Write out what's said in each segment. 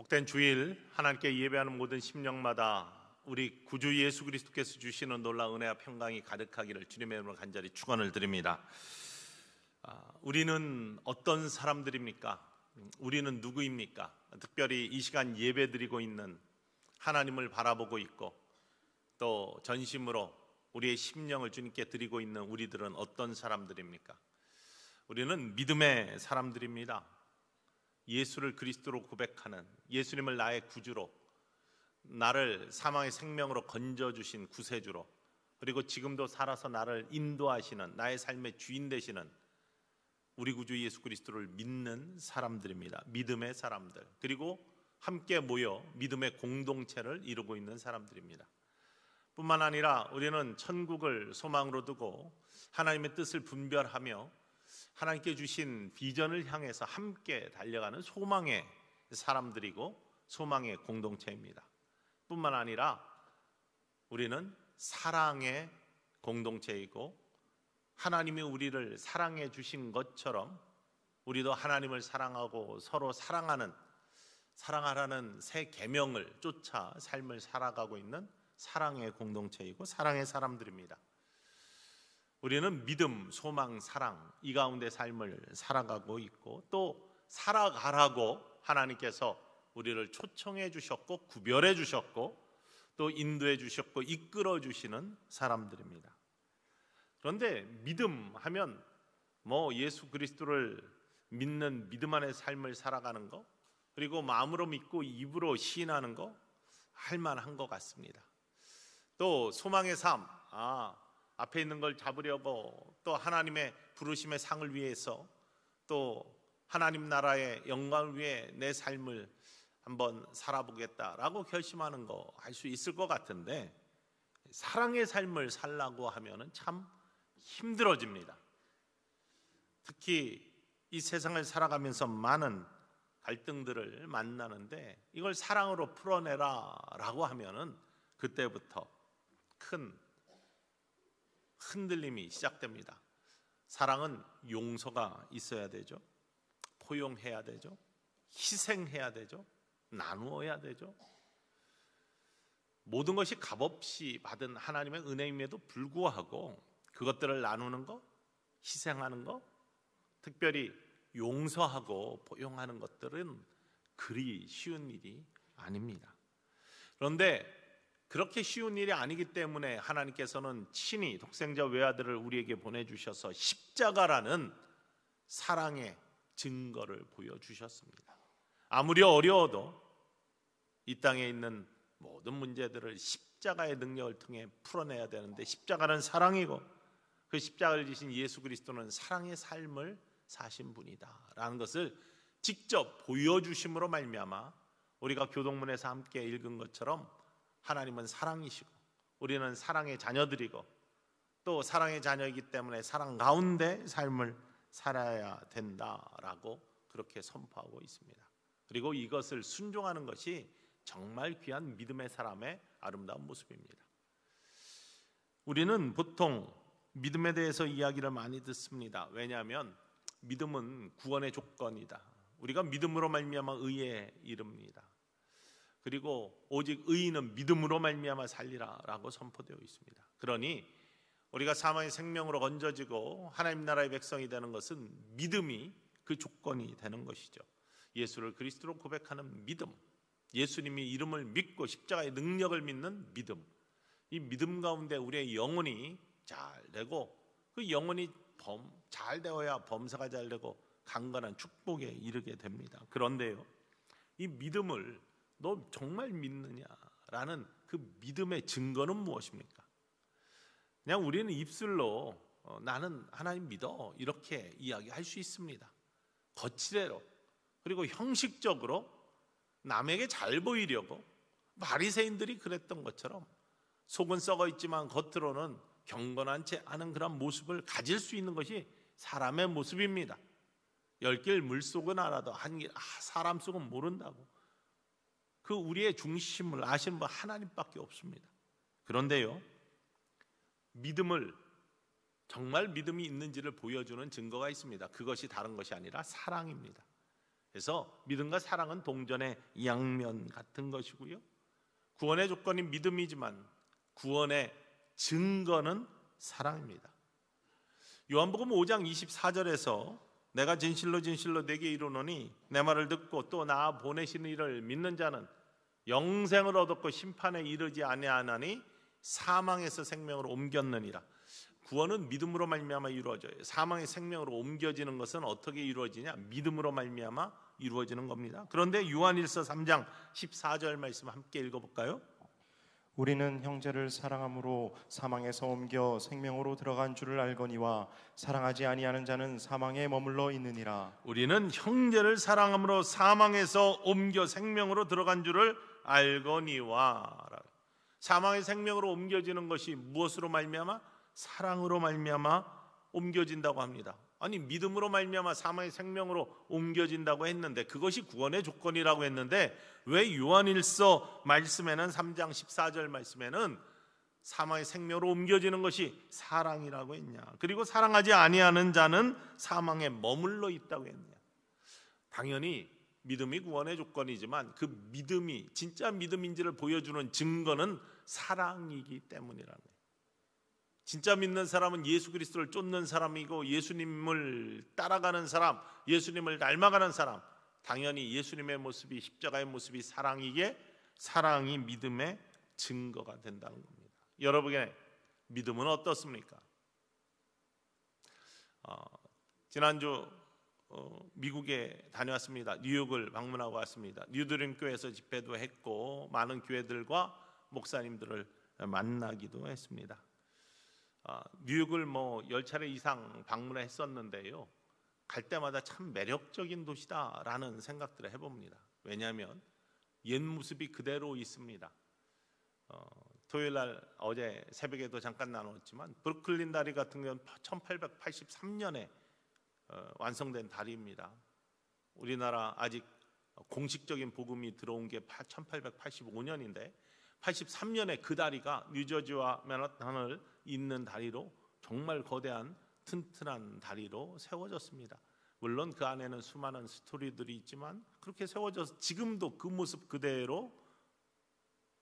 복된 주일 하나님께 예배하는 모든 심령마다 우리 구주 예수 그리스도께서 주시는 놀라운 은혜와 평강이 가득하기를 주님의 이름으로 간절히 축원을 드립니다. 우리는 어떤 사람들입니까? 우리는 누구입니까? 특별히 이 시간 예배드리고 있는 하나님을 바라보고 있고 또 전심으로 우리의 심령을 주님께 드리고 있는 우리들은 어떤 사람들입니까? 우리는 믿음의 사람들입니다. 예수를 그리스도로 고백하는, 예수님을 나의 구주로, 나를 사망의 생명으로 건져주신 구세주로, 그리고 지금도 살아서 나를 인도하시는, 나의 삶의 주인 되시는 우리 구주 예수 그리스도를 믿는 사람들입니다. 믿음의 사람들, 그리고 함께 모여 믿음의 공동체를 이루고 있는 사람들입니다. 뿐만 아니라 우리는 천국을 소망으로 두고 하나님의 뜻을 분별하며 하나님께 주신 비전을 향해서 함께 달려가는 소망의 사람들이고 소망의 공동체입니다. 뿐만 아니라 우리는 사랑의 공동체이고 하나님이 우리를 사랑해 주신 것처럼 우리도 하나님을 사랑하고 서로 사랑하라는 새 계명을 쫓아 삶을 살아가고 있는 사랑의 공동체이고 사랑의 사람들입니다. 우리는 믿음, 소망, 사랑 이 가운데 삶을 살아가고 있고 또 살아가라고 하나님께서 우리를 초청해 주셨고 구별해 주셨고 또 인도해 주셨고 이끌어 주시는 사람들입니다. 그런데 믿음 하면 예수 그리스도를 믿는 믿음 안의 삶을 살아가는 거, 그리고 마음으로 믿고 입으로 시인하는 거 할만한 것 같습니다. 또 소망의 삶, 앞에 있는 걸 잡으려고 또 하나님의 부르심의 상을 위해서 또 하나님 나라의 영광을 위해 내 삶을 한번 살아보겠다라고 결심하는 거 할 수 있을 것 같은데 사랑의 삶을 살라고 하면은 참 힘들어집니다. 특히 이 세상을 살아가면서 많은 갈등들을 만나는데 이걸 사랑으로 풀어내라라고 하면은 그때부터 큰 흔들림이 시작됩니다. 사랑은 용서가 있어야 되죠. 포용해야 되죠. 희생해야 되죠. 나누어야 되죠. 모든 것이 값없이 받은 하나님의 은혜임에도 불구하고 그것들을 나누는 거, 희생하는 거, 특별히 용서하고 포용하는 것들은 그리 쉬운 일이 아닙니다. 그런데 그렇게 쉬운 일이 아니기 때문에 하나님께서는 친히 독생자 외아들을 우리에게 보내주셔서 십자가라는 사랑의 증거를 보여주셨습니다. 아무리 어려워도 이 땅에 있는 모든 문제들을 십자가의 능력을 통해 풀어내야 되는데 십자가는 사랑이고 그 십자가를 지신 예수 그리스도는 사랑의 삶을 사신 분이다라는 것을 직접 보여주심으로 말미암아 우리가 교동문에서 함께 읽은 것처럼 하나님은 사랑이시고 우리는 사랑의 자녀들이고 또 사랑의 자녀이기 때문에 사랑 가운데 삶을 살아야 된다라고 그렇게 선포하고 있습니다. 그리고 이것을 순종하는 것이 정말 귀한 믿음의 사람의 아름다운 모습입니다. 우리는 보통 믿음에 대해서 이야기를 많이 듣습니다. 왜냐하면 믿음은 구원의 조건이다. 우리가 믿음으로 말미암아 의에 이릅니다. 그리고 오직 의인은 믿음으로 말미암아 살리라라고 선포되어 있습니다. 그러니 우리가 사망의 생명으로 건져지고 하나님 나라의 백성이 되는 것은 믿음이 그 조건이 되는 것이죠. 예수를 그리스도로 고백하는 믿음, 예수님이 이름을 믿고 십자가의 능력을 믿는 믿음, 이 믿음 가운데 우리의 영혼이 잘 되고 그 영혼이 잘 되어야 범사가 잘 되고 강건한 축복에 이르게 됩니다. 그런데요, 이 믿음을 너 정말 믿느냐라는 그 믿음의 증거는 무엇입니까? 그냥 우리는 입술로 나는 하나님 믿어 이렇게 이야기할 수 있습니다. 거칠애로 그리고 형식적으로 남에게 잘 보이려고 바리새인들이 그랬던 것처럼 속은 썩어 있지만 겉으로는 경건하지 않은 그런 모습을 가질 수 있는 것이 사람의 모습입니다. 열길 물속은 알아도 사람 속은 모른다고. 그 우리의 중심을 아시는 분 하나님밖에 없습니다. 그런데요, 믿음을 정말 믿음이 있는지를 보여주는 증거가 있습니다. 그것이 다른 것이 아니라 사랑입니다. 그래서 믿음과 사랑은 동전의 양면 같은 것이고요. 구원의 조건인 믿음이지만 구원의 증거는 사랑입니다. 요한복음 5장 24절에서 내가 진실로 진실로 네게 이르노니 내 말을 듣고 또 나 보내시는 이를 믿는 자는 영생을 얻었고 심판에 이르지 아니하나니 사망에서 생명으로 옮겼느니라. 구원은 믿음으로 말미암아 이루어져요. 사망의 생명으로 옮겨지는 것은 어떻게 이루어지냐? 믿음으로 말미암아 이루어지는 겁니다. 그런데 요한일서 3장 14절 말씀 함께 읽어볼까요? 우리는 형제를 사랑함으로 사망에서 옮겨 생명으로 들어간 줄을 알거니와 사랑하지 아니하는 자는 사망에 머물러 있느니라. 우리는 형제를 사랑함으로 사망에서 옮겨 생명으로 들어간 줄을 알거니와. 사망의 생명으로 옮겨지는 것이 무엇으로 말미암아? 사랑으로 말미암아 옮겨진다고 합니다. 아니, 믿음으로 말미암아 사망의 생명으로 옮겨진다고 했는데, 그것이 구원의 조건이라고 했는데 왜 요한일서 말씀에는 3장 14절 말씀에는 사망의 생명으로 옮겨지는 것이 사랑이라고 했냐? 그리고 사랑하지 아니하는 자는 사망에 머물러 있다고 했냐? 당연히 믿음이 구원의 조건이지만 그 믿음이 진짜 믿음인지를 보여주는 증거는 사랑이기 때문이라는 거예요. 진짜 믿는 사람은 예수 그리스도를 쫓는 사람이고 예수님을 따라가는 사람, 예수님을 닮아가는 사람, 당연히 예수님의 모습이, 십자가의 모습이 사랑이기에 사랑이 믿음의 증거가 된다는 겁니다. 여러분의 믿음은 어떻습니까? 지난주 미국에 다녀왔습니다. 뉴욕을 방문하고 왔습니다. 뉴드림 교회에서 집회도 했고 많은 교회들과 목사님들을 만나기도 했습니다. 뉴욕을 10차례 이상 방문했었는데요, 갈 때마다 참 매력적인 도시다라는 생각들을 해봅니다. 왜냐하면 옛 모습이 그대로 있습니다. 토요일날 어제 새벽에도 잠깐 나눴지만 브루클린 다리 같은 경우는 1883년에 완성된 다리입니다. 우리나라 아직 공식적인 복음이 들어온 게 1885년인데 83년에 그 다리가 뉴저지와 맨하탄을 잇는 다리로 정말 거대한 튼튼한 다리로 세워졌습니다. 물론 그 안에는 수많은 스토리들이 있지만 그렇게 세워져서 지금도 그 모습 그대로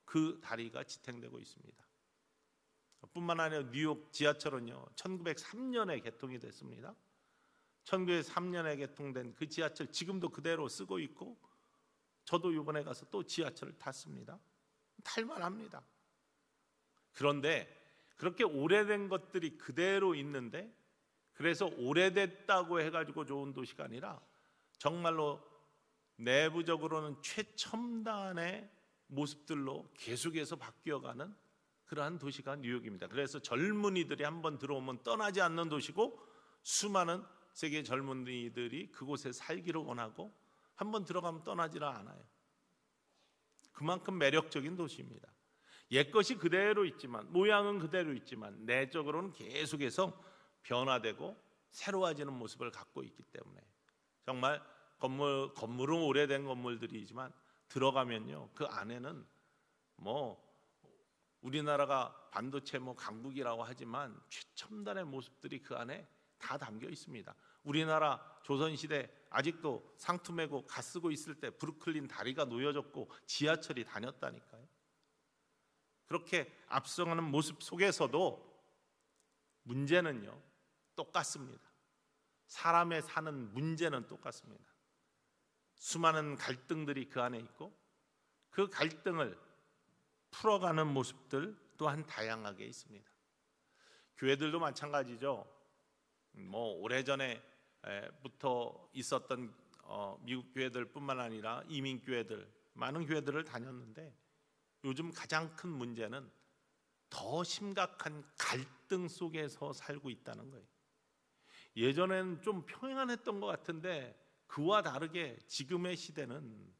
그 다리가 지탱되고 있습니다. 뿐만 아니라 뉴욕 지하철은요 1903년에 개통이 됐습니다. 1903년에 개통된 그 지하철 지금도 그대로 쓰고 있고, 저도 이번에 가서 또 지하철을 탔습니다. 탈만합니다. 그런데 그렇게 오래된 것들이 그대로 있는데, 그래서 오래됐다고 해가지고 좋은 도시가 아니라 정말로 내부적으로는 최첨단의 모습들로 계속해서 바뀌어가는 그러한 도시가 뉴욕입니다. 그래서 젊은이들이 한번 들어오면 떠나지 않는 도시고, 수많은 세계 젊은이들이 그곳에 살기를 원하고 한번 들어가면 떠나지를 않아요. 그만큼 매력적인 도시입니다. 옛것이 그대로 있지만, 모양은 그대로 있지만 내적으로는 계속해서 변화되고 새로워지는 모습을 갖고 있기 때문에 정말 건물은 오래된 건물들이지만 들어가면요 그 안에는 우리나라가 반도체 강국이라고 하지만 최첨단의 모습들이 그 안에 다 담겨 있습니다. 우리나라 조선시대 아직도 상투 메고 가 쓰고 있을 때 브루클린 다리가 놓여졌고 지하철이 다녔다니까요. 그렇게 앞서가는 모습 속에서도 문제는요 똑같습니다. 사람의 사는 문제는 똑같습니다. 수많은 갈등들이 그 안에 있고 그 갈등을 풀어가는 모습들 또한 다양하게 있습니다. 교회들도 마찬가지죠. 오래전에부터 있었던 미국 교회들뿐만 아니라 이민 교회들, 많은 교회들을 다녔는데 요즘 가장 큰 문제는 더 심각한 갈등 속에서 살고 있다는 거예요. 예전에는 좀 평안했던 것 같은데 그와 다르게 지금의 시대는,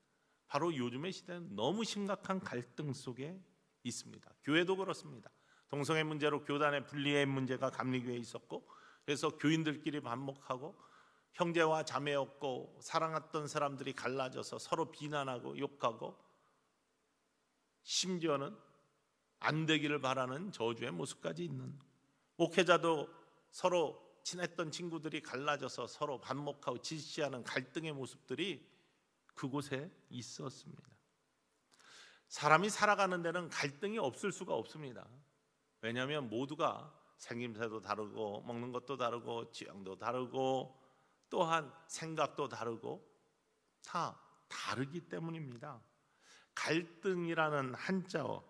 바로 요즘의 시대는 너무 심각한 갈등 속에 있습니다. 교회도 그렇습니다. 동성애 문제로 교단의 분리의 문제가 감리교회에 있었고, 그래서 교인들끼리 반목하고 형제와 자매였고 사랑했던 사람들이 갈라져서 서로 비난하고 욕하고 심지어는 안 되기를 바라는 저주의 모습까지 있는, 목회자도 서로 친했던 친구들이 갈라져서 서로 반목하고 질시하는 갈등의 모습들이 그곳에 있었습니다. 사람이 살아가는 데는 갈등이 없을 수가 없습니다. 왜냐하면 모두가 생김새도 다르고 먹는 것도 다르고 지형도 다르고 또한 생각도 다르고 다 다르기 때문입니다. 갈등이라는 한자어,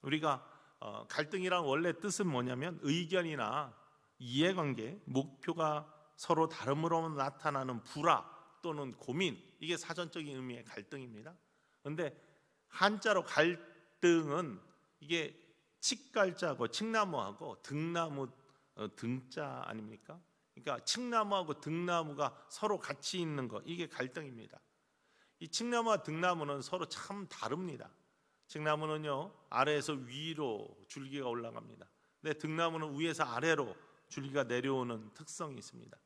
우리가 갈등이란 원래 뜻은 뭐냐면 의견이나 이해관계, 목표가 서로 다름으로 나타나는 불화 또는 고민, 이게 사전적인 의미의 갈등입니다. 그런데 한자로 갈등은 이게 칡갈자하고 칡나무하고 등나무 등자 아닙니까? 그러니까 칡나무하고 등나무가 서로 같이 있는 것, 이게 갈등입니다. 이 칡나무와 등나무는 서로 참 다릅니다. 칡나무는요 아래에서 위로 줄기가 올라갑니다. 근데 등나무는 위에서 아래로 줄기가 내려오는 특성이 있습니다.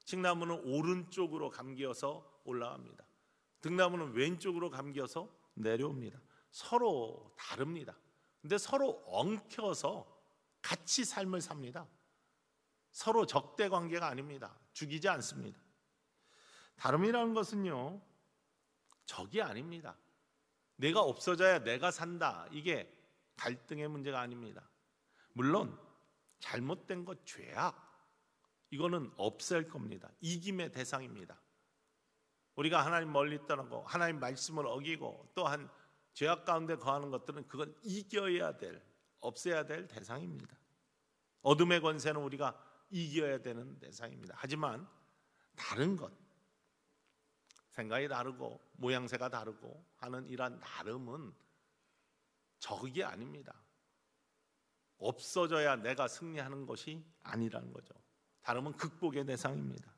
칡나무는 오른쪽으로 감겨서 올라갑니다. 등나무는 왼쪽으로 감겨서 내려옵니다. 서로 다릅니다. 근데 서로 엉켜서 같이 삶을 삽니다. 서로 적대 관계가 아닙니다. 죽이지 않습니다. 다름이라는 것은요 적이 아닙니다. 내가 없어져야 내가 산다, 이게 갈등의 문제가 아닙니다. 물론 잘못된 것, 죄악, 이거는 없앨 겁니다. 이김의 대상입니다. 우리가 하나님 멀리 떠나고 하나님 말씀을 어기고 또한 죄악 가운데 거하는 것들은 그건 이겨야 될, 없애야 될 대상입니다. 어둠의 권세는 우리가 이겨야 되는 대상입니다. 하지만 다른 것, 생각이 다르고 모양새가 다르고 하는 이러한 다름은 적이 아닙니다. 없어져야 내가 승리하는 것이 아니라는 거죠. 다름은 극복의 대상입니다.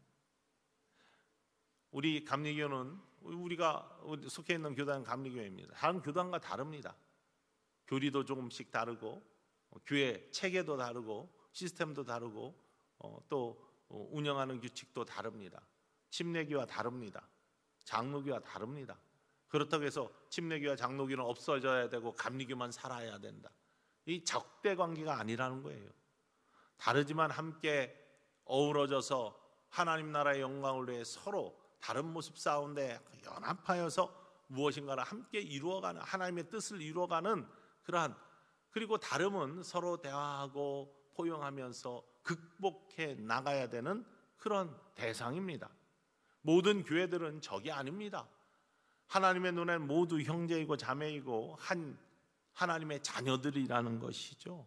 우리 감리교는 우리가 속해 있는 교단은 감리교회입니다. 다른 교단과 다릅니다. 교리도 조금씩 다르고 교회 체계도 다르고 시스템도 다르고 또 운영하는 규칙도 다릅니다. 침례교와 다릅니다. 장로교와 다릅니다. 그렇다고 해서 침례교와 장로교는 없어져야 되고 감리교만 살아야 된다, 이 적대 관계가 아니라는 거예요. 다르지만 함께 어우러져서 하나님 나라의 영광을 위해 서로 다른 모습 가운데 연합하여서 무엇인가를 함께 이루어가는, 하나님의 뜻을 이루어가는 그러한, 그리고 다름은 서로 대화하고 포용하면서 극복해 나가야 되는 그런 대상입니다. 모든 교회들은 적이 아닙니다. 하나님의 눈엔 모두 형제이고 자매이고 한 하나님의 자녀들이라는 것이죠.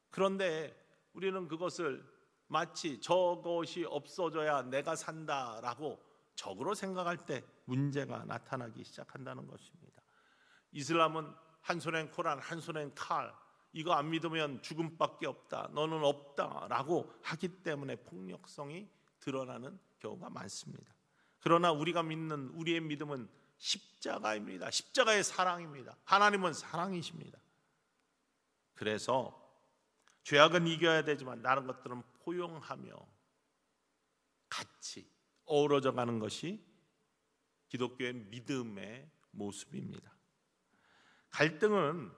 그런데 우리는 그것을 마치 저것이 없어져야 내가 산다라고 적으로 생각할 때 문제가 나타나기 시작한다는 것입니다. 이슬람은 한 손엔 코란, 한 손엔 칼, 이거 안 믿으면 죽음밖에 없다, 너는 없다라고 하기 때문에 폭력성이 드러나는 경우가 많습니다. 그러나 우리가 믿는 우리의 믿음은 십자가입니다. 십자가의 사랑입니다. 하나님은 사랑이십니다. 그래서 죄악은 이겨야 되지만 다른 것들은 포용하며 같이 어우러져 가는 것이 기독교의 믿음의 모습입니다. 갈등은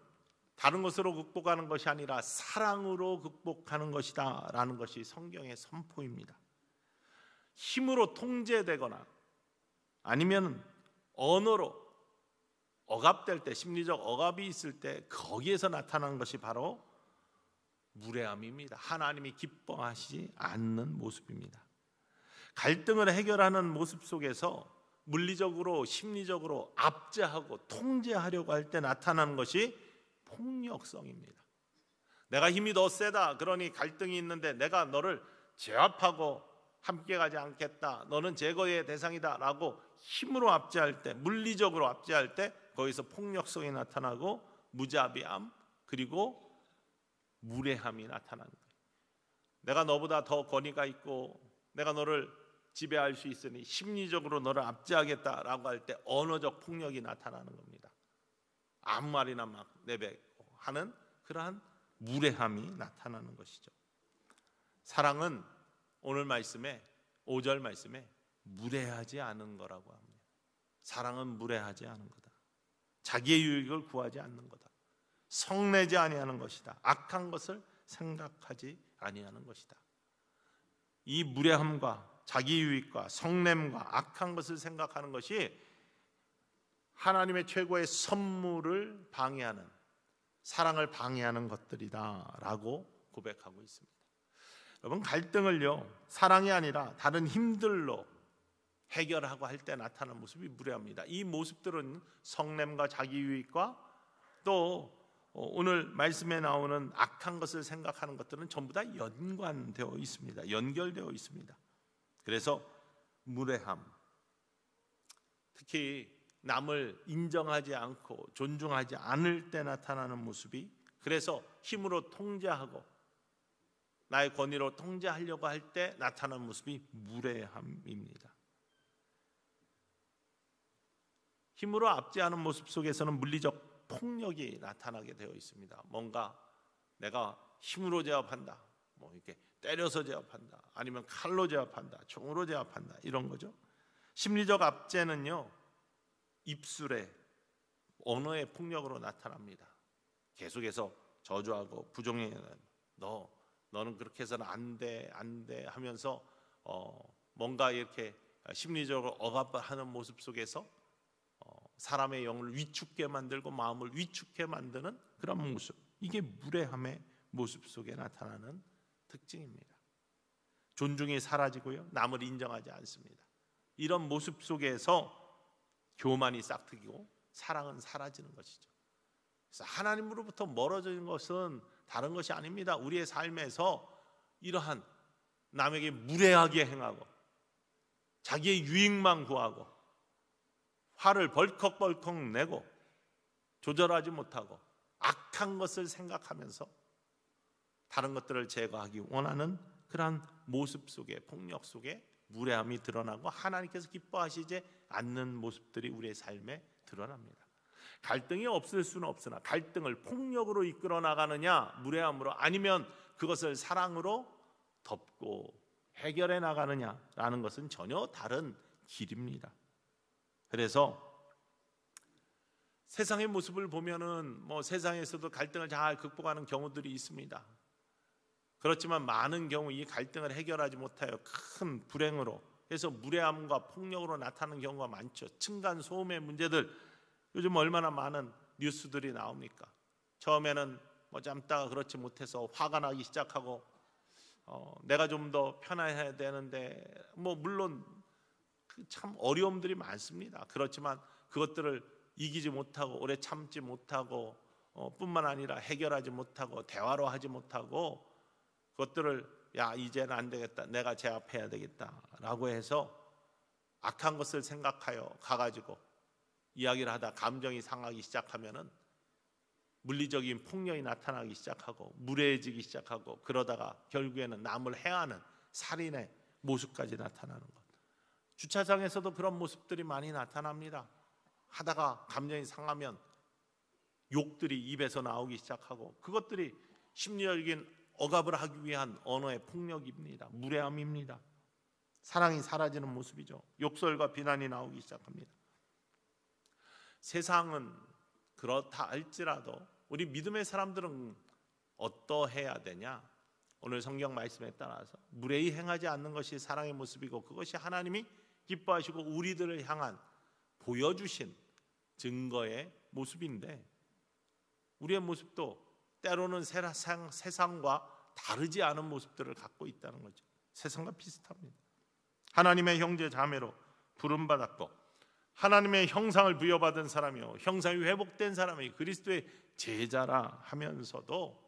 다른 것으로 극복하는 것이 아니라 사랑으로 극복하는 것이다 라는 것이 성경의 선포입니다. 힘으로 통제되거나 아니면 언어로 억압될 때, 심리적 억압이 있을 때 거기에서 나타나는 것이 바로 무례함입니다. 하나님이 기뻐하시지 않는 모습입니다. 갈등을 해결하는 모습 속에서 물리적으로 심리적으로 압제하고 통제하려고 할 때 나타나는 것이 폭력성입니다. 내가 힘이 더 세다, 그러니 갈등이 있는데 내가 너를 제압하고 함께 가지 않겠다, 너는 제거의 대상이다 라고 힘으로 압제할 때, 물리적으로 압제할 때 거기서 폭력성이 나타나고 무자비함 그리고 무례함이 나타나는 거예요. 내가 너보다 더 권위가 있고 내가 너를 지배할 수 있으니 심리적으로 너를 압제하겠다라고 할 때 언어적 폭력이 나타나는 겁니다. 아무 말이나 막 내뱉고 하는 그러한 무례함이 나타나는 것이죠. 사랑은 오늘 말씀에 5절 말씀에 무례하지 않은 거라고 합니다. 사랑은 무례하지 않은 거다. 자기의 유익을 구하지 않는 거다. 성내지 아니하는 것이다. 악한 것을 생각하지 아니하는 것이다. 이 무례함과 자기 유익과 성냄과 악한 것을 생각하는 것이 하나님의 최고의 선물을 방해하는, 사랑을 방해하는 것들이다라고 고백하고 있습니다. 여러분, 갈등을요, 사랑이 아니라 다른 힘들로 해결하고 할 때 나타나는 모습이 무례합니다. 이 모습들은 성냄과 자기 유익과 또 오늘 말씀에 나오는 악한 것을 생각하는 것들은 전부 다 연관되어 있습니다. 연결되어 있습니다. 그래서 무례함, 특히 남을 인정하지 않고 존중하지 않을 때 나타나는 모습이, 그래서 힘으로 통제하고 나의 권위로 통제하려고 할 때 나타나는 모습이 무례함입니다. 힘으로 압제하는 모습 속에서는 물리적 폭력이 나타나게 되어 있습니다. 뭔가 내가 힘으로 제압한다, 뭐 이렇게 때려서 제압한다, 아니면 칼로 제압한다, 총으로 제압한다, 이런 거죠. 심리적 압제는요, 입술에 언어의 폭력으로 나타납니다. 계속해서 저주하고 부정해야 너는 그렇게 해서는 안 돼 하면서 뭔가 이렇게 심리적으로 억압하는 모습 속에서 사람의 영을 위축게 만들고 마음을 위축해 만드는 그런 모습, 이게 무례함의 모습 속에 나타나는 특징입니다. 존중이 사라지고요, 남을 인정하지 않습니다. 이런 모습 속에서 교만이 싹트기고 사랑은 사라지는 것이죠. 그래서 하나님으로부터 멀어지는 것은 다른 것이 아닙니다. 우리의 삶에서 이러한 남에게 무례하게 행하고 자기의 유익만 구하고 화를 벌컥벌컥 내고 조절하지 못하고 악한 것을 생각하면서 다른 것들을 제거하기 원하는 그러한 모습 속에, 폭력 속에 무례함이 드러나고 하나님께서 기뻐하시지 않는 모습들이 우리의 삶에 드러납니다. 갈등이 없을 수는 없으나 갈등을 폭력으로 이끌어 나가느냐, 무례함으로, 아니면 그것을 사랑으로 덮고 해결해 나가느냐라는 것은 전혀 다른 길입니다. 그래서 세상의 모습을 보면은 세상에서도 갈등을 잘 극복하는 경우들이 있습니다. 그렇지만 많은 경우 이 갈등을 해결하지 못하여 큰 불행으로 해서 무례함과 폭력으로 나타나는 경우가 많죠. 층간 소음의 문제들, 요즘 얼마나 많은 뉴스들이 나옵니까? 처음에는 참다가 그렇지 못해서 화가 나기 시작하고 내가 좀 더 편해야 되는데 물론 참 어려움들이 많습니다. 그렇지만 그것들을 이기지 못하고 오래 참지 못하고 뿐만 아니라 해결하지 못하고 대화로 하지 못하고 그것들을 이제는 안 되겠다, 내가 제압해야 되겠다라고 해서 악한 것을 생각하여 가가지고 이야기를 하다 감정이 상하기 시작하면은 물리적인 폭력이 나타나기 시작하고 무례해지기 시작하고, 그러다가 결국에는 남을 해하는 살인의 모습까지 나타나는 것. 주차장에서도 그런 모습들이 많이 나타납니다. 하다가 감정이 상하면 욕들이 입에서 나오기 시작하고, 그것들이 심리적인 억압을 하기 위한 언어의 폭력입니다. 무례함입니다. 사랑이 사라지는 모습이죠. 욕설과 비난이 나오기 시작합니다. 세상은 그렇다 할지라도 우리 믿음의 사람들은 어떠해야 되냐? 오늘 성경 말씀에 따라서 무례히 행하지 않는 것이 사랑의 모습이고, 그것이 하나님이 기뻐하시고 우리들을 향한 보여주신 증거의 모습인데, 우리의 모습도 때로는 세상과 다르지 않은 모습들을 갖고 있다는 거죠. 세상과 비슷합니다. 하나님의 형제 자매로 부름받았고 하나님의 형상을 부여받은 사람이요, 형상이 회복된 사람이 그리스도의 제자라 하면서도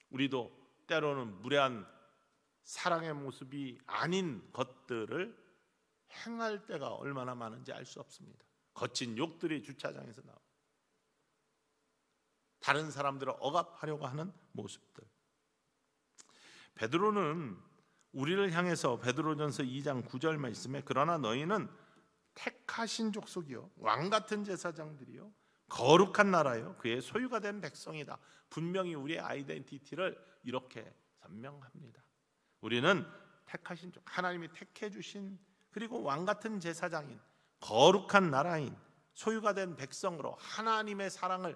우리도 때로는 무례한 사랑의 모습이 아닌 것들을 행할 때가 얼마나 많은지 알 수 없습니다. 거친 욕들이 주차장에서 나오고 다른 사람들을 억압하려고 하는 모습들. 베드로는 우리를 향해서 베드로전서 2장 9절 말씀에 그러나 너희는 택하신 족속이요, 왕같은 제사장들이요, 거룩한 나라요, 그의 소유가 된 백성이다. 분명히 우리의 아이덴티티를 이렇게 설명합니다. 우리는 택하신 족, 하나님이 택해 주신, 그리고 왕같은 제사장인, 거룩한 나라인, 소유가 된 백성으로 하나님의 사랑을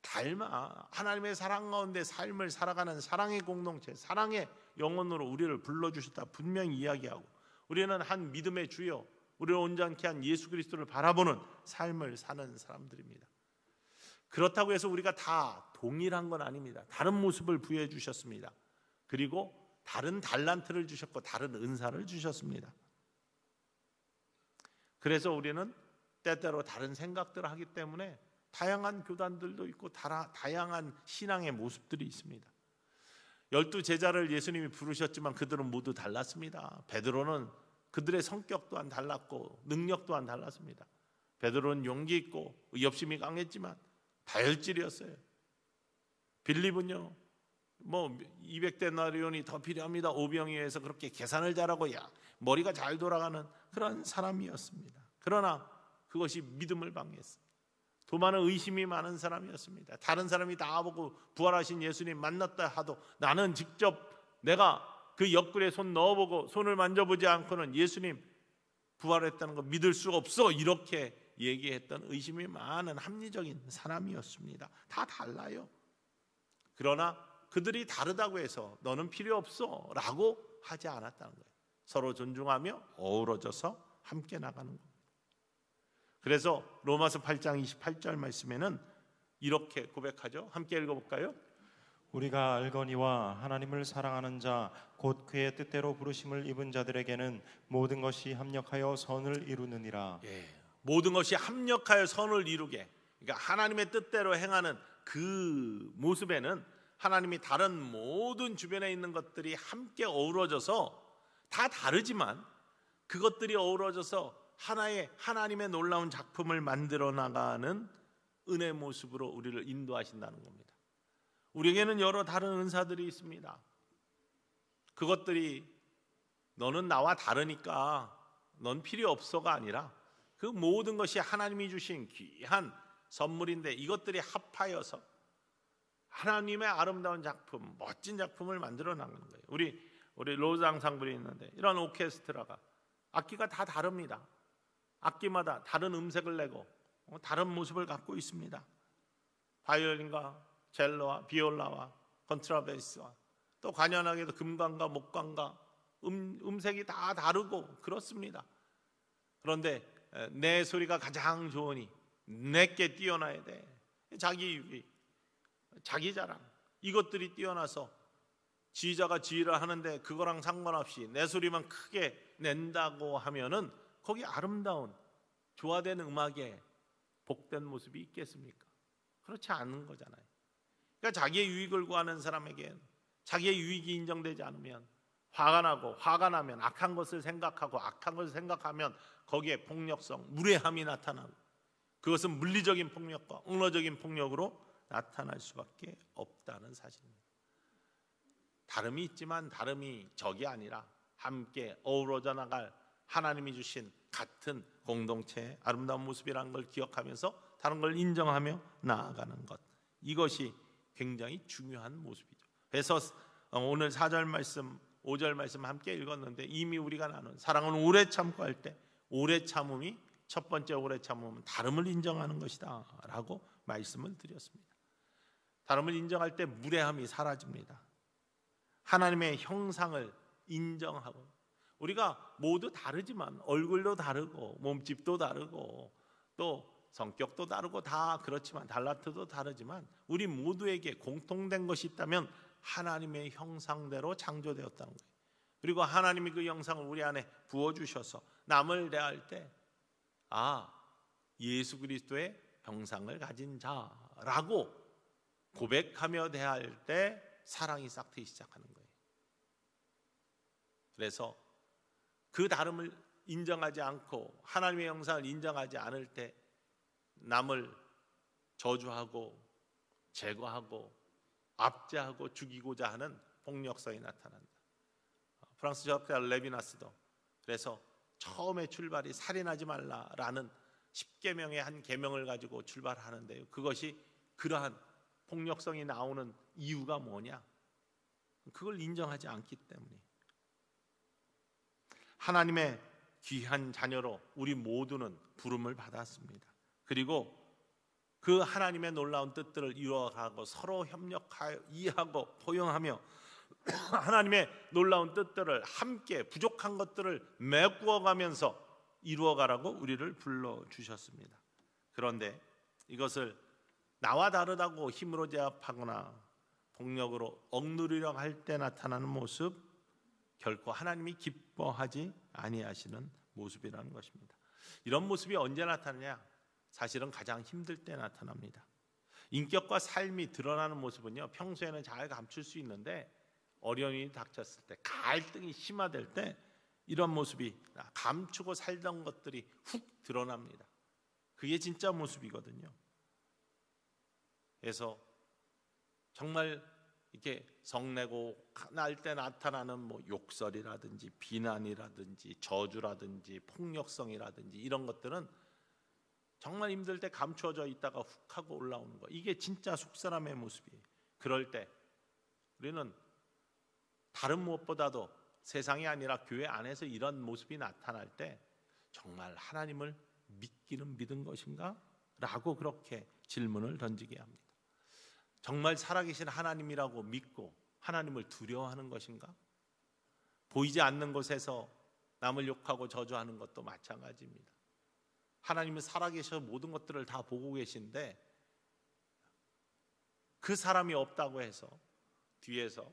닮아 하나님의 사랑 가운데 삶을 살아가는 사랑의 공동체, 사랑의 영혼으로 우리를 불러주셨다 분명히 이야기하고, 우리는 한 믿음의 주요, 우리를 온전케 한 예수 그리스도를 바라보는 삶을 사는 사람들입니다. 그렇다고 해서 우리가 다 동일한 건 아닙니다. 다른 모습을 부여해 주셨습니다. 그리고 다른 달란트를 주셨고 다른 은사를 주셨습니다. 그래서 우리는 때때로 다른 생각들을 하기 때문에 다양한 교단들도 있고 다양한 신앙의 모습들이 있습니다. 12제자를 예수님이 부르셨지만 그들은 모두 달랐습니다. 베드로는 그들의 성격 또한 달랐고 능력 또한 달랐습니다. 베드로는 용기 있고 의협심이 강했지만 다혈질이었어요. 빌립은요, 200데나리온이 더 필요합니다. 오병이어에서 그렇게 계산을 잘하고 머리가 잘 돌아가는 그런 사람이었습니다. 그러나 그것이 믿음을 방해했습니다. 도마는 의심이 많은 사람이었습니다. 다른 사람이 다 보고 부활하신 예수님 만났다 하도 나는 직접 내가 그 옆구리에 손 넣어보고 손을 만져보지 않고는 예수님 부활했다는 거 믿을 수가 없어, 이렇게 얘기했던 의심이 많은 합리적인 사람이었습니다. 다 달라요. 그러나 그들이 다르다고 해서 너는 필요 없어 라고 하지 않았다는 거예요. 서로 존중하며 어우러져서 함께 나가는 겁니다. 그래서 로마서 8장 28절 말씀에는 이렇게 고백하죠. 함께 읽어볼까요? 우리가 알거니와 하나님을 사랑하는 자 곧 그의 뜻대로 부르심을 입은 자들에게는 모든 것이 합력하여 선을 이루느니라. 모든 것이 합력하여 선을 이루게, 그러니까 하나님의 뜻대로 행하는 그 모습에는 하나님이 다른 모든 주변에 있는 것들이 함께 어우러져서 다 다르지만 그것들이 어우러져서 하나의 하나님의 놀라운 작품을 만들어 나가는 은혜 모습으로 우리를 인도하신다는 겁니다. 우리에게는 여러 다른 은사들이 있습니다. 그것들이 너는 나와 다르니까 넌 필요 없어가 아니라 그 모든 것이 하나님이 주신 귀한 선물인데 이것들이 합하여서 하나님의 아름다운 작품, 멋진 작품을 만들어 나가는 거예요. 우리 로장상불이 있는데 이런 오케스트라가 악기가 다 다릅니다. 악기마다 다른 음색을 내고 다른 모습을 갖고 있습니다. 바이올린과 첼로와 비올라와 컨트라베이스와 또 관연하게도 금관과 목관과 음색이 다 다르고 그렇습니다. 그런데 내 소리가 가장 좋으니 내게 뛰어나야 돼. 자기 유기, 자기 자랑, 이것들이 뛰어나서 지휘자가 지휘를 하는데 그거랑 상관없이 내 소리만 크게 낸다고 하면은 거기 아름다운 조화된 음악에 복된 모습이 있겠습니까? 그렇지 않은 거잖아요. 그러니까 자기의 유익을 구하는 사람에겐 자기의 유익이 인정되지 않으면 화가 나고, 화가 나면 악한 것을 생각하고, 악한 것을 생각하면 거기에 폭력성, 무례함이 나타나고, 그것은 물리적인 폭력과 언어적인 폭력으로 나타날 수밖에 없다는 사실입니다. 다름이 있지만 다름이 적이 아니라 함께 어우러져 나갈 하나님이 주신 같은 공동체의 아름다운 모습이라는 걸 기억하면서 다른 걸 인정하며 나아가는 것, 이것이 굉장히 중요한 모습이죠. 그래서 오늘 4절 말씀, 5절 말씀 함께 읽었는데 이미 우리가 나눈 사랑은 오래 참고 할 때 오래 참음이 첫 번째 오래 참음은 다름을 인정하는 것이다 라고 말씀을 드렸습니다. 다름을 인정할 때 무례함이 사라집니다. 하나님의 형상을 인정하고, 우리가 모두 다르지만 얼굴도 다르고 몸집도 다르고 또 성격도 다르고 다 그렇지만 달라트도 다르지만 우리 모두에게 공통된 것이 있다면 하나님의 형상대로 창조되었다는 거예요. 그리고 하나님이 그 형상을 우리 안에 부어주셔서 남을 대할 때 예수 그리스도의 형상을 가진 자라고 고백하며 대할 때 사랑이 싹트기 시작하는 거예요. 그래서 그 다름을 인정하지 않고 하나님의 형상을 인정하지 않을 때 남을 저주하고 제거하고 압제하고 죽이고자 하는 폭력성이 나타난다. 프랑스 철학자 레비나스도 그래서 처음에 출발이 살인하지 말라라는 10계명의 한 계명을 가지고 출발하는데요, 그것이 그러한 폭력성이 나오는 이유가 뭐냐? 그걸 인정하지 않기 때문에. 하나님의 귀한 자녀로 우리 모두는 부름을 받았습니다. 그리고 그 하나님의 놀라운 뜻들을 이루어가고 서로 협력하여 이해하고 포용하며 하나님의 놀라운 뜻들을 함께 부족한 것들을 메꾸어가면서 이루어가라고 우리를 불러주셨습니다. 그런데 이것을 나와 다르다고 힘으로 제압하거나 폭력으로 억누르려 할 때 나타나는 모습, 결코 하나님이 기뻐하지 아니하시는 모습이라는 것입니다. 이런 모습이 언제 나타나냐? 사실은 가장 힘들 때 나타납니다. 인격과 삶이 드러나는 모습은요, 평소에는 잘 감출 수 있는데 어려움이 닥쳤을 때, 갈등이 심화될 때 이런 모습이, 감추고 살던 것들이 훅 드러납니다. 그게 진짜 모습이거든요. 그래서 정말 이렇게 성내고 날 때 나타나는 뭐 욕설이라든지 비난이라든지 저주라든지 폭력성이라든지 이런 것들은 정말 힘들 때 감추어져 있다가 훅 하고 올라오는 거, 이게 진짜 속사람의 모습이에요. 그럴 때 우리는 다른 무엇보다도 세상이 아니라 교회 안에서 이런 모습이 나타날 때 정말 하나님을 믿기는 믿은 것인가? 라고 그렇게 질문을 던지게 합니다. 정말 살아계신 하나님이라고 믿고 하나님을 두려워하는 것인가? 보이지 않는 곳에서 남을 욕하고 저주하는 것도 마찬가지입니다. 하나님은 살아계셔 모든 것들을 다 보고 계신데 그 사람이 없다고 해서 뒤에서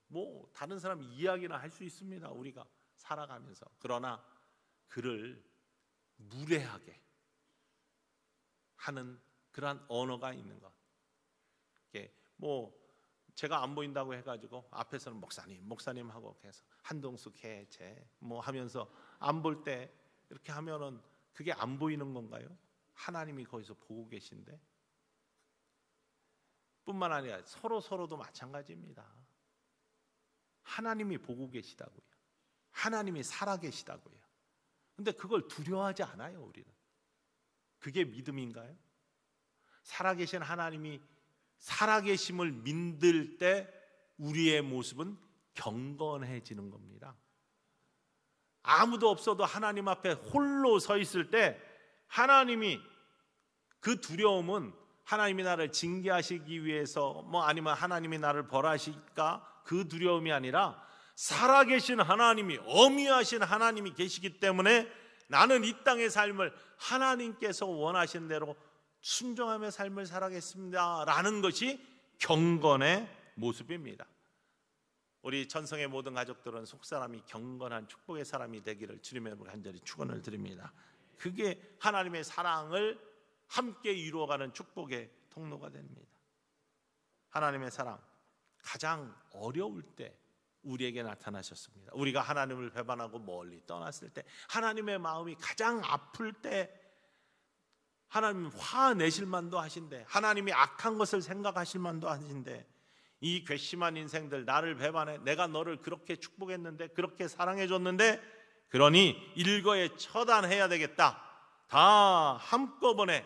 뭐 다른 사람 이야기나 할 수 있습니다. 우리가 살아가면서. 그러나 그를 무례하게 하는 그러한 언어가 있는 것. 이게 뭐 제가 안 보인다고 해가지고 앞에서는 목사님 하고 계속 한동숙 개체 뭐 하면서 안 볼 때 이렇게 하면은 그게 안 보이는 건가요? 하나님이 거기서 보고 계신데. 뿐만 아니라 서로도 마찬가지입니다. 하나님이 보고 계시다고요. 하나님이 살아계시다고요. 근데 그걸 두려워하지 않아요, 우리는. 그게 믿음인가요? 살아계신 하나님이 살아계심을 믿을 때 우리의 모습은 경건해지는 겁니다. 아무도 없어도 하나님 앞에 홀로 서 있을 때 하나님이, 그 두려움은 하나님이 나를 징계하시기 위해서 뭐 아니면 하나님이 나를 벌하실까, 그 두려움이 아니라 살아계신 하나님이, 어미하신 하나님이 계시기 때문에 나는 이 땅의 삶을 하나님께서 원하신 대로 순종하며 삶을 살아가겠습니다 라는 것이 경건의 모습입니다. 우리 천성의 모든 가족들은 속사람이 경건한 축복의 사람이 되기를 주님의 이름으로 간절히 축원을 드립니다. 그게 하나님의 사랑을 함께 이루어가는 축복의 통로가 됩니다. 하나님의 사랑, 가장 어려울 때 우리에게 나타나셨습니다. 우리가 하나님을 배반하고 멀리 떠났을 때, 하나님의 마음이 가장 아플 때 하나님 화내실 만도 하신데, 하나님이 악한 것을 생각하실 만도 하신데, 이 괘씸한 인생들, 나를 배반해, 내가 너를 그렇게 축복했는데, 그렇게 사랑해줬는데, 그러니 일거에 처단해야 되겠다, 다 한꺼번에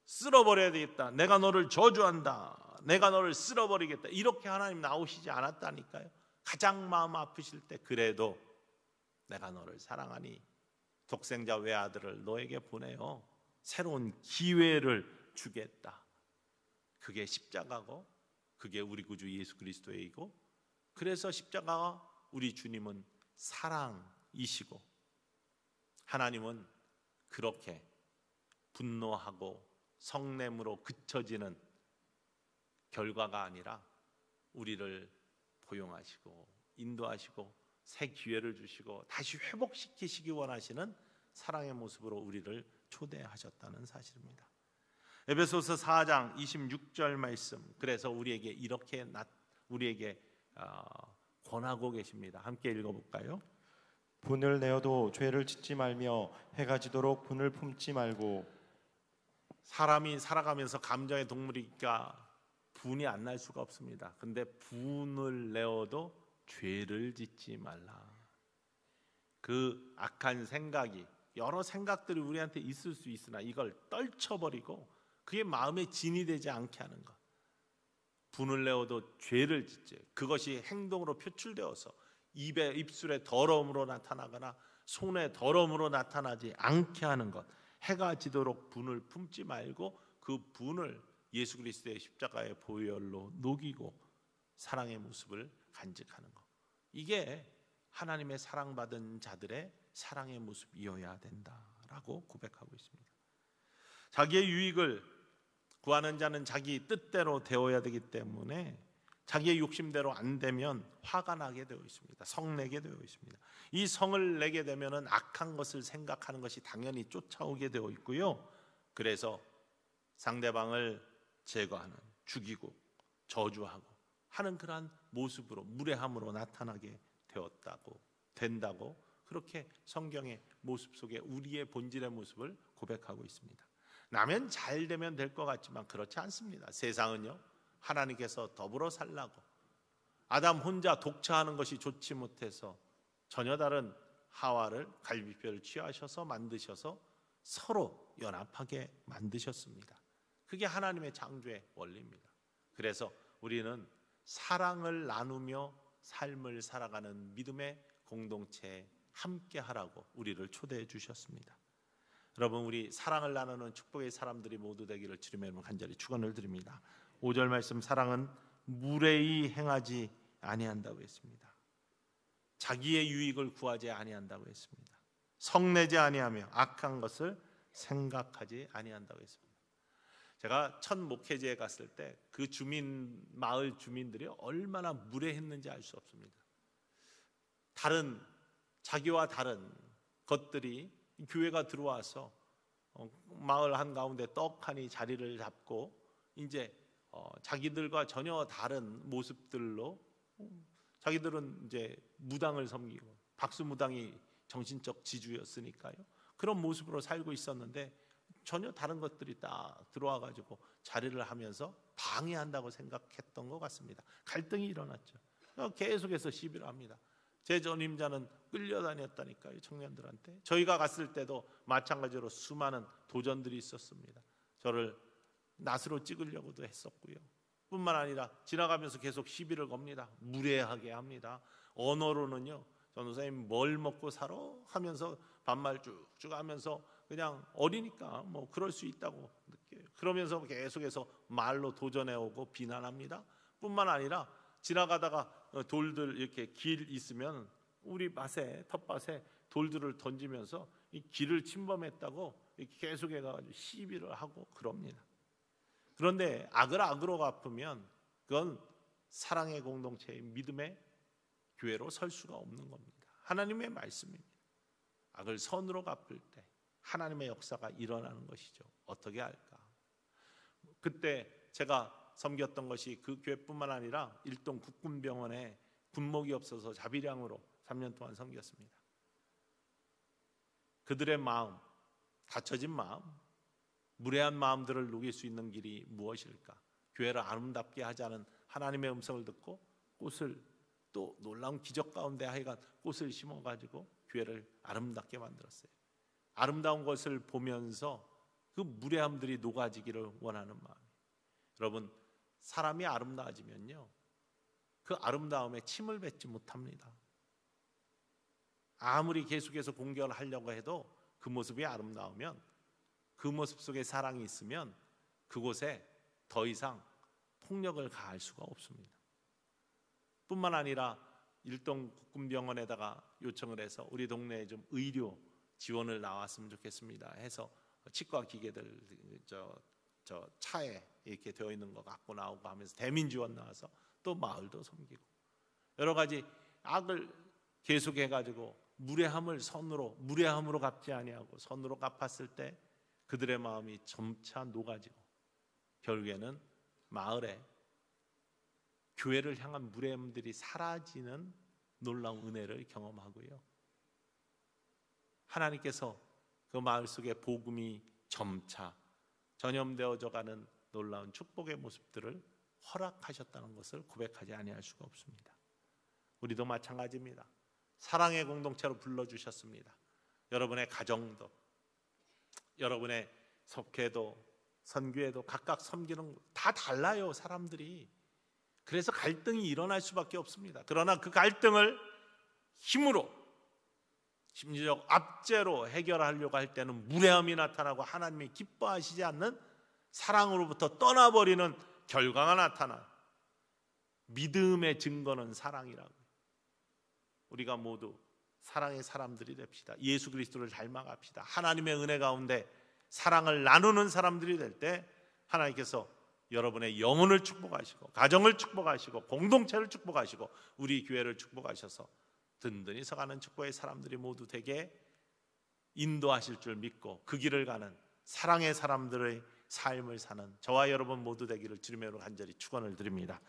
쓸어버려야 되겠다, 내가 너를 저주한다, 내가 너를 쓸어버리겠다, 이렇게 하나님 나오시지 않았다니까요. 가장 마음 아프실 때, 그래도 내가 너를 사랑하니 독생자 외아들을 너에게 보내어 새로운 기회를 주겠다. 그게 십자가고 그게 우리 구주 예수 그리스도이고, 그래서 십자가와 우리 주님은 사랑이시고, 하나님은 그렇게 분노하고 성냄으로 그쳐지는 결과가 아니라 우리를 포용하시고 인도하시고 새 기회를 주시고 다시 회복시키시기 원하시는 사랑의 모습으로 우리를 초대하셨다는 사실입니다. 에베소서 4장 26절 말씀, 그래서 우리에게 이렇게 권하고 계십니다. 함께 읽어볼까요? 분을 내어도 죄를 짓지 말며 해가 지도록 분을 품지 말고. 사람이 살아가면서 감정의 동물이니까 분이 안 날 수가 없습니다. 근데 분을 내어도 죄를 짓지 말라. 그 악한 생각이, 여러 생각들이 우리한테 있을 수 있으나 이걸 떨쳐버리고 그게 마음에 진이 되지 않게 하는 것. 분을 내어도 죄를 짓지, 그것이 행동으로 표출되어서 입술의 더러움으로 나타나거나 손의 더러움으로 나타나지 않게 하는 것. 해가 지도록 분을 품지 말고 그 분을 예수 그리스도의 십자가의 보혈로 녹이고 사랑의 모습을 간직하는 것. 이게 하나님의 사랑받은 자들의 사랑의 모습이어야 된다라고 고백하고 있습니다. 자기의 유익을 구하는 자는 자기 뜻대로 되어야 되기 때문에 자기의 욕심대로 안 되면 화가 나게 되어 있습니다. 성내게 되어 있습니다. 이 성을 내게 되면은 악한 것을 생각하는 것이 당연히 쫓아오게 되어 있고요. 그래서 상대방을 제거하는, 죽이고 저주하고 하는 그러한 모습으로, 무례함으로 나타나게 된다고 그렇게 성경의 모습 속에 우리의 본질의 모습을 고백하고 있습니다. 나면 잘 되면 될 것 같지만 그렇지 않습니다. 세상은요, 하나님께서 더불어 살라고 아담 혼자 독차하는 것이 좋지 못해서 전혀 다른 하와를 갈비뼈를 취하셔서 만드셔서 서로 연합하게 만드셨습니다. 그게 하나님의 창조의 원리입니다. 그래서 우리는 사랑을 나누며 삶을 살아가는 믿음의 공동체에 함께 하라고 우리를 초대해 주셨습니다. 여러분, 우리 사랑을 나누는 축복의 사람들이 모두 되기를 주님의 이름으로 간절히 축원을 드립니다. 5절 말씀, 사랑은 무례히 행하지 아니한다고 했습니다. 자기의 유익을 구하지 아니한다고 했습니다. 성내지 아니하며 악한 것을 생각하지 아니한다고 했습니다. 제가 첫 목회지에 갔을 때 그 마을 주민들이 얼마나 무례했는지 알 수 없습니다. 자기와 다른 것들이 교회가 들어와서 마을 한가운데 떡하니 자리를 잡고 이제 자기들과 전혀 다른 모습들로 자기들은 이제 무당을 섬기고 박수무당이 정신적 지주였으니까요. 그런 모습으로 살고 있었는데 전혀 다른 것들이 딱 들어와 가지고 자리를 하면서 방해한다고 생각했던 것 같습니다. 갈등이 일어났죠. 계속해서 시비를 합니다. 제 전임자는 끌려다녔다니까요, 청년들한테. 저희가 갔을 때도 마찬가지로 수많은 도전들이 있었습니다. 저를 낫으로 찍으려고도 했었고요. 뿐만 아니라 지나가면서 계속 시비를 겁니다. 무례하게 합니다. 언어로는요, 전도사님 뭘 먹고 살아? 하면서 반말 쭉쭉 하면서 그냥 어리니까 뭐 그럴 수 있다고 느껴요. 그러면서 계속해서 말로 도전해오고 비난합니다. 뿐만 아니라 지나가다가 돌들 이렇게 길 있으면 우리 텃밭에 돌들을 던지면서 이 길을 침범했다고 계속해가지고 시비를 하고 그럽니다. 그런데 악을 악으로 갚으면 그건 사랑의 공동체의 믿음의 교회로 설 수가 없는 겁니다. 하나님의 말씀입니다. 악을 선으로 갚을 때 하나님의 역사가 일어나는 것이죠. 어떻게 할까? 그때 제가 섬겼던 것이 그 교회뿐만 아니라 일동 국군병원에 군목이 없어서 자비량으로 3년 동안 섬겼습니다. 그들의 마음, 닫혀진 마음, 무례한 마음들을 녹일 수 있는 길이 무엇일까? 교회를 아름답게 하자는 하나님의 음성을 듣고 꽃을, 또 놀라운 기적 가운데 하여간 꽃을 심어가지고 교회를 아름답게 만들었어요. 아름다운 것을 보면서 그 무례함들이 녹아지기를 원하는 마음. 여러분, 사람이 아름다워지면요, 그 아름다움에 침을 뱉지 못합니다. 아무리 계속해서 공격을 하려고 해도 그 모습이 아름다우면, 그 모습 속에 사랑이 있으면 그곳에 더 이상 폭력을 가할 수가 없습니다. 뿐만 아니라 일동 국군병원에다가 요청을 해서 우리 동네에 좀 의료 지원을 나왔으면 좋겠습니다 해서 치과 기계들 저 차에 이렇게 되어 있는 거 갖고 나오고 하면서 대민 지원 나와서 또 마을도 섬기고 여러 가지 악을 계속해 가지고 무례함으로 갚지 아니하고 선으로 갚았을 때 그들의 마음이 점차 녹아지고 결국에는 마을에 교회를 향한 무례함들이 사라지는 놀라운 은혜를 경험하고요. 하나님께서 그 마을 속에 복음이 점차 전염되어져 가는 놀라운 축복의 모습들을 허락하셨다는 것을 고백하지 아니할 수가 없습니다. 우리도 마찬가지입니다. 사랑의 공동체로 불러주셨습니다. 여러분의 가정도, 여러분의 속회도, 선교회도 각각 섬기는 다 달라요, 사람들이. 그래서 갈등이 일어날 수밖에 없습니다. 그러나 그 갈등을 힘으로, 심지어 압제로 해결하려고 할 때는 무례함이 나타나고 하나님이 기뻐하시지 않는 사랑으로부터 떠나버리는 결과가 나타나. 믿음의 증거는 사랑이라고. 우리가 모두 사랑의 사람들이 됩시다. 예수 그리스도를 닮아갑시다. 하나님의 은혜 가운데 사랑을 나누는 사람들이 될 때 하나님께서 여러분의 영혼을 축복하시고 가정을 축복하시고 공동체를 축복하시고 우리 교회를 축복하셔서 든든히 서가는 축복의 사람들이 모두 되게 인도하실 줄 믿고 그 길을 가는 사랑의 사람들의 삶을 사는 저와 여러분 모두 되기를 주님의 이름으로 간절히 축원을 드립니다.